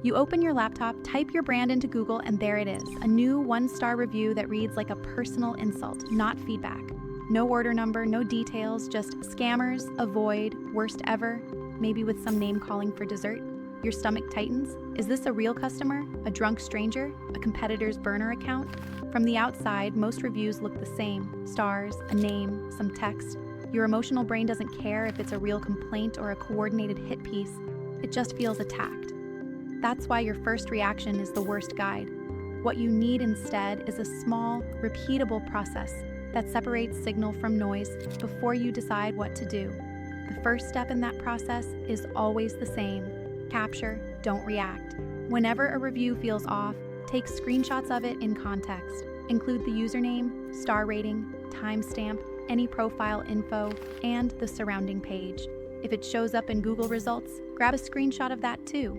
You open your laptop, type your brand into Google, and there it is, a new 1-star review that reads like a personal insult, not feedback. No order number, no details, just scammers, avoid, worst ever, maybe with some name calling for dessert. Your stomach tightens. Is this a real customer? A drunk stranger? A competitor's burner account? From the outside, most reviews look the same. Stars, a name, some text. Your emotional brain doesn't care if it's a real complaint or a coordinated hit piece. It just feels attacked. That's why your first reaction is the worst guide. What you need instead is a small, repeatable process that separates signal from noise before you decide what to do. The first step in that process is always the same. Capture, don't react. Whenever a review feels off, take screenshots of it in context. Include the username, star rating, timestamp, any profile info, and the surrounding page. If it shows up in Google results, grab a screenshot of that too.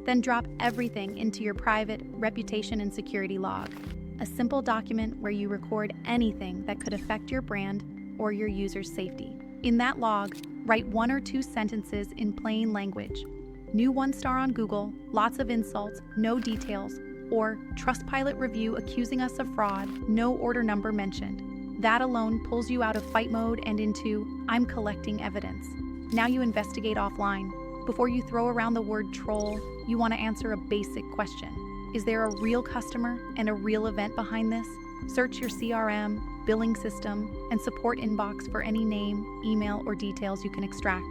Then drop everything into your private reputation and security log, a simple document where you record anything that could affect your brand or your users' safety. In that log, write 1 or 2 sentences in plain language. New 1-star on Google, lots of insults, no details, or Trustpilot review accusing us of fraud, no order number mentioned. That alone pulls you out of fight mode and into, I'm collecting evidence. Now you investigate offline. Before you throw around the word troll, you want to answer a basic question. Is there a real customer and a real event behind this? Search your CRM, billing system, and support inbox for any name, email, or details you can extract.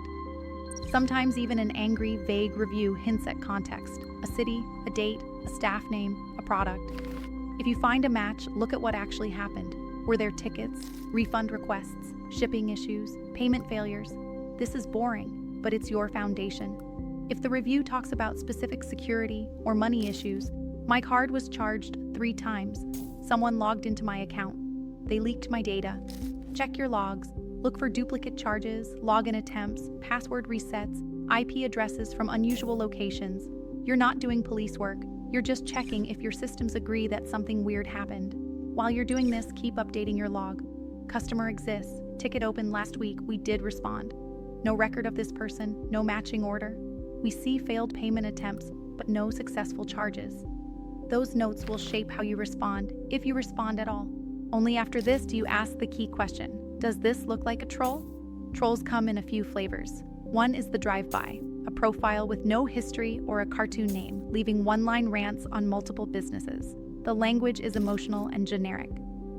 Sometimes even an angry, vague review hints at context: a city, a date, a staff name, a product. If you find a match, look at what actually happened. Were there tickets, refund requests, shipping issues, payment failures? This is boring, but it's your foundation. If the review talks about specific security or money issues, my card was charged 3 times. Someone logged into my account. They leaked my data. Check your logs. Look for duplicate charges, login attempts, password resets, IP addresses from unusual locations. You're not doing police work. You're just checking if your systems agree that something weird happened. While you're doing this, keep updating your log. Customer exists. Ticket opened last week. We did respond. No record of this person, no matching order. We see failed payment attempts, but no successful charges. Those notes will shape how you respond, if you respond at all. Only after this do you ask the key question: does this look like a troll? Trolls come in a few flavors. One is the drive-by, a profile with no history or a cartoon name, leaving one-line rants on multiple businesses. The language is emotional and generic.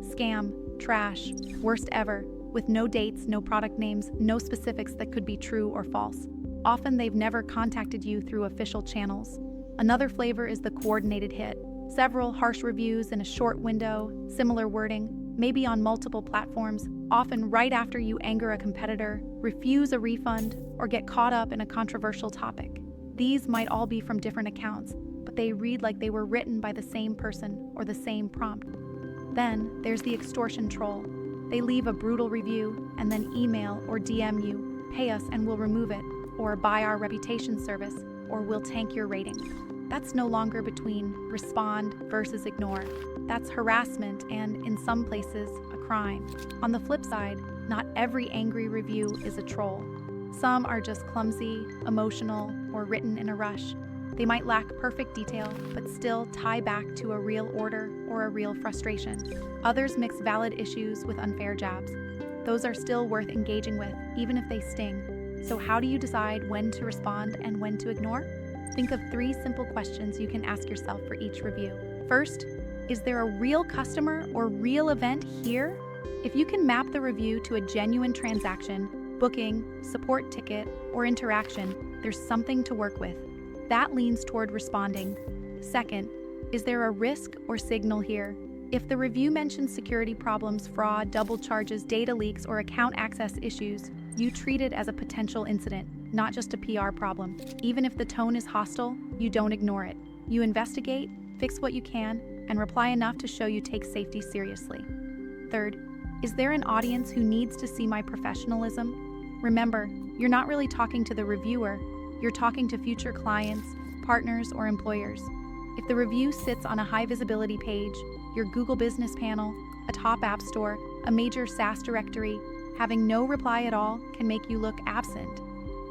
Scam, trash, worst ever, with no dates, no product names, no specifics that could be true or false. Often they've never contacted you through official channels. Another flavor is the coordinated hit. Several harsh reviews in a short window, similar wording, maybe on multiple platforms, often right after you anger a competitor, refuse a refund, or get caught up in a controversial topic. These might all be from different accounts, but they read like they were written by the same person or the same prompt. Then there's the extortion troll. They leave a brutal review and then email or DM you, pay us and we'll remove it, or buy our reputation service, or we'll tank your rating. That's no longer between respond versus ignore. That's harassment and, in some places, a crime. On the flip side, not every angry review is a troll. Some are just clumsy, emotional, or written in a rush. They might lack perfect detail, but still tie back to a real order or a real frustration. Others mix valid issues with unfair jabs. Those are still worth engaging with, even if they sting. So how do you decide when to respond and when to ignore? Think of 3 simple questions you can ask yourself for each review. First, is there a real customer or real event here? If you can map the review to a genuine transaction, booking, support ticket, or interaction, there's something to work with. That leans toward responding. Second, is there a risk or signal here? If the review mentions security problems, fraud, double charges, data leaks, or account access issues, you treat it as a potential incident, not just a PR problem. Even if the tone is hostile, you don't ignore it. You investigate, fix what you can, and reply enough to show you take safety seriously. Third, is there an audience who needs to see my professionalism? Remember, you're not really talking to the reviewer, you're talking to future clients, partners, or employers. If the review sits on a high visibility page, your Google Business panel, a top app store, a major SaaS directory, having no reply at all can make you look absent.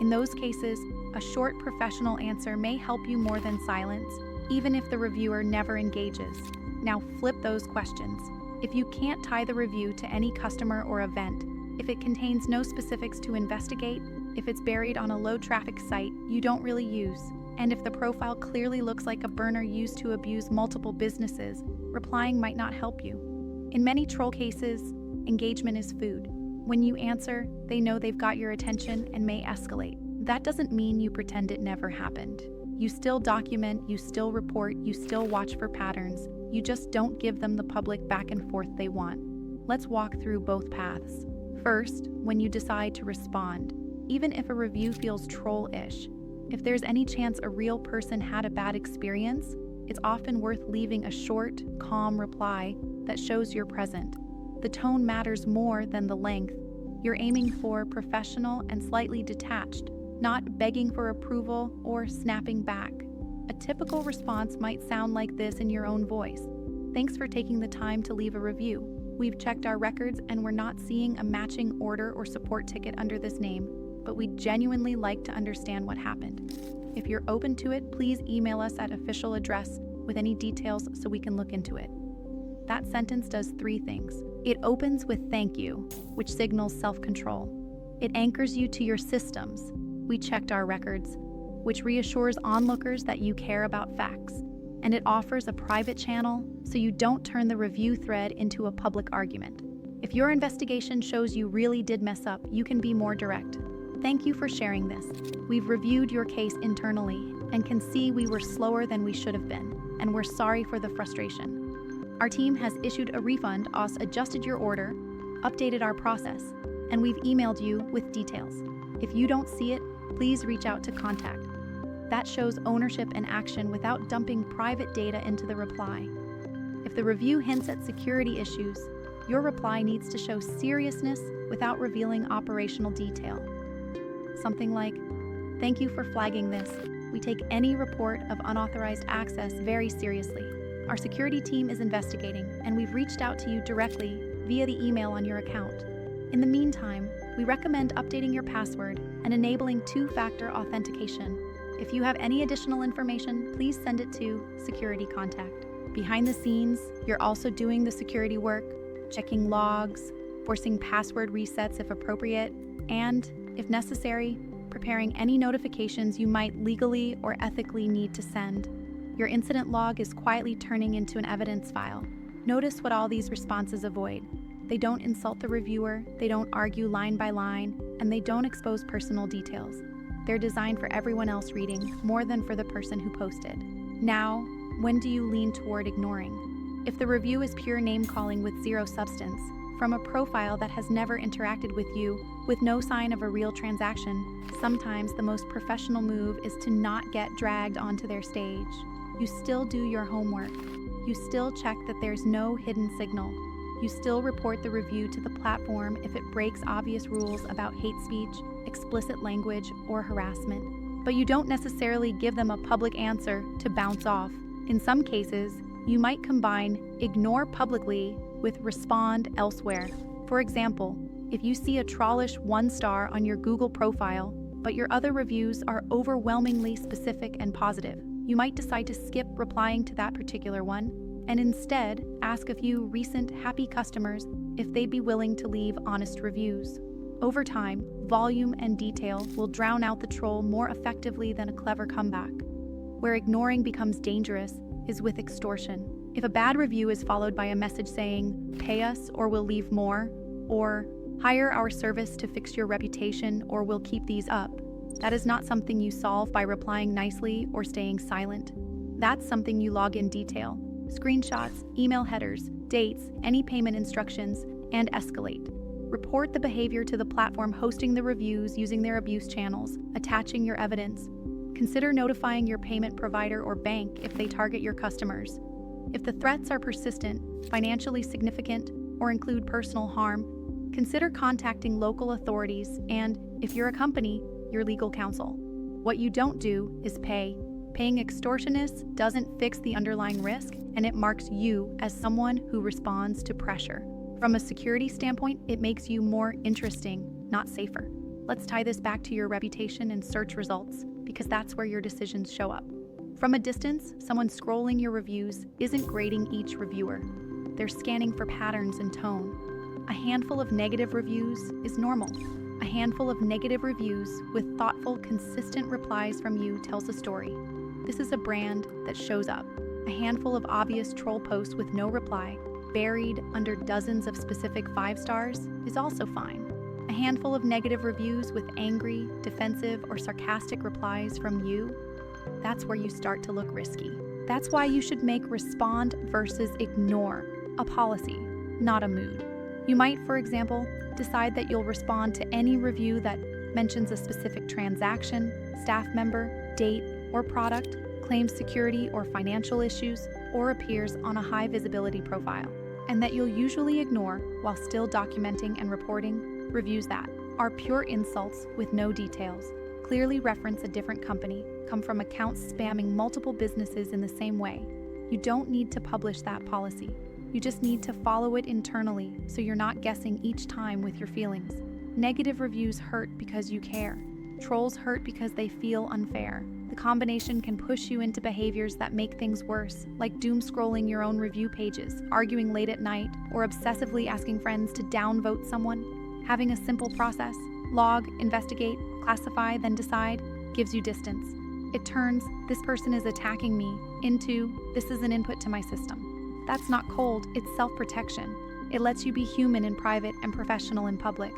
In those cases, A short professional answer may help you more than silence, even if the reviewer never engages. Now flip those questions. If you can't tie the review to any customer or event, if it contains no specifics to investigate, if it's buried on a low-traffic site you don't really use, and if the profile clearly looks like a burner used to abuse multiple businesses, replying might not help you. In many troll cases, engagement is food. When you answer, they know they've got your attention and may escalate. That doesn't mean you pretend it never happened. You still document, you still report, you still watch for patterns. You just don't give them the public back and forth they want. Let's walk through both paths. First, when you decide to respond, even if a review feels troll-ish, if there's any chance a real person had a bad experience, it's often worth leaving a short, calm reply that shows you're present. The tone matters more than the length. You're aiming for professional and slightly detached, not begging for approval or snapping back. A typical response might sound like this in your own voice. Thanks for taking the time to leave a review. We've checked our records and we're not seeing a matching order or support ticket under this name, but we'd genuinely like to understand what happened. If you're open to it, please email us at official address with any details so we can look into it. That sentence does three things. It opens with thank you, which signals self-control. It anchors you to your systems. We checked our records, which reassures onlookers that you care about facts. And it offers a private channel so you don't turn the review thread into a public argument. If your investigation shows you really did mess up, you can be more direct. Thank you for sharing this. We've reviewed your case internally and can see we were slower than we should have been, and we're sorry for the frustration. Our team has issued a refund, adjusted your order, updated our process, and we've emailed you with details. If you don't see it, please reach out to contact. That shows ownership and action without dumping private data into the reply. If the review hints at security issues, your reply needs to show seriousness without revealing operational detail. Something like, "Thank you for flagging this. We take any report of unauthorized access very seriously. Our security team is investigating, and we've reached out to you directly via the email on your account. In the meantime, we recommend updating your password and enabling two-factor authentication. If you have any additional information, please send it to security contact." Behind the scenes, you're also doing the security work, checking logs, forcing password resets if appropriate, and, if necessary, preparing any notifications you might legally or ethically need to send. Your incident log is quietly turning into an evidence file. Notice what all these responses avoid. They don't insult the reviewer, they don't argue line by line, and they don't expose personal details. They're designed for everyone else reading, more than for the person who posted. Now, when do you lean toward ignoring? If the review is pure name-calling with zero substance, from a profile that has never interacted with you, with no sign of a real transaction, sometimes the most professional move is to not get dragged onto their stage. You still do your homework. You still check that there's no hidden signal. You still report the review to the platform if it breaks obvious rules about hate speech, explicit language, or harassment. But you don't necessarily give them a public answer to bounce off. In some cases, you might combine ignore publicly with respond elsewhere. For example, if you see a trollish 1-star on your Google profile, but your other reviews are overwhelmingly specific and positive, you might decide to skip replying to that particular one and instead ask a few recent happy customers if they'd be willing to leave honest reviews. Over time, volume and detail will drown out the troll more effectively than a clever comeback. Where ignoring becomes dangerous is with extortion. If a bad review is followed by a message saying, "Pay us or we'll leave more," or "Hire our service to fix your reputation or we'll keep these up," that is not something you solve by replying nicely or staying silent. That's something you log in detail. Screenshots, email headers, dates, any payment instructions, and escalate. Report the behavior to the platform hosting the reviews using their abuse channels, attaching your evidence. Consider notifying your payment provider or bank if they target your customers. If the threats are persistent, financially significant, or include personal harm, consider contacting local authorities and, if you're a company, your legal counsel. What you don't do is pay. Paying extortionists doesn't fix the underlying risk, and it marks you as someone who responds to pressure. From a security standpoint, it makes you more interesting, not safer. Let's tie this back to your reputation and search results. because that's where your decisions show up. From a distance, someone scrolling your reviews isn't grading each reviewer. They're scanning for patterns in tone. A handful of negative reviews is normal. A handful of negative reviews with thoughtful, consistent replies from you tells a story. This is a brand that shows up. A handful of obvious troll posts with no reply, buried under dozens of specific 5 stars, is also fine. A handful of negative reviews with angry, defensive, or sarcastic replies from you, that's where you start to look risky. That's why you should make respond versus ignore a policy, not a mood. You might, for example, decide that you'll respond to any review that mentions a specific transaction, staff member, date, or product, claims security or financial issues, or appears on a high visibility profile, and that you'll usually ignore while still documenting and reporting reviews that are pure insults with no details, clearly reference a different company, come from accounts spamming multiple businesses in the same way. You don't need to publish that policy. You just need to follow it internally so you're not guessing each time with your feelings. Negative reviews hurt because you care. Trolls hurt because they feel unfair. The combination can push you into behaviors that make things worse, like doom scrolling your own review pages, arguing late at night, or obsessively asking friends to downvote someone. Having a simple process, log, investigate, classify, then decide, gives you distance. It turns, this person is attacking me, into, this is an input to my system. That's not cold, it's self-protection. It lets you be human in private and professional in public.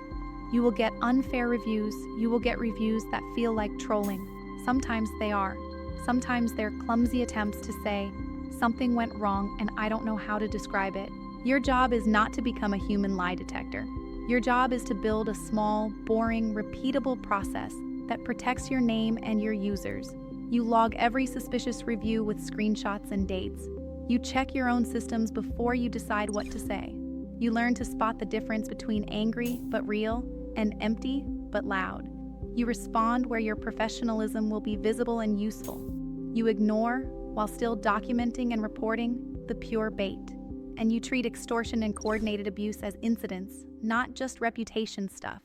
You will get unfair reviews, you will get reviews that feel like trolling. Sometimes they are. Sometimes they're clumsy attempts to say, something went wrong and I don't know how to describe it. Your job is not to become a human lie detector. Your job is to build a small, boring, repeatable process that protects your name and your users. You log every suspicious review with screenshots and dates. You check your own systems before you decide what to say. You learn to spot the difference between angry but real and empty but loud. You respond where your professionalism will be visible and useful. You ignore, while still documenting and reporting, the pure bait. And you treat extortion and coordinated abuse as incidents, not just reputation stuff.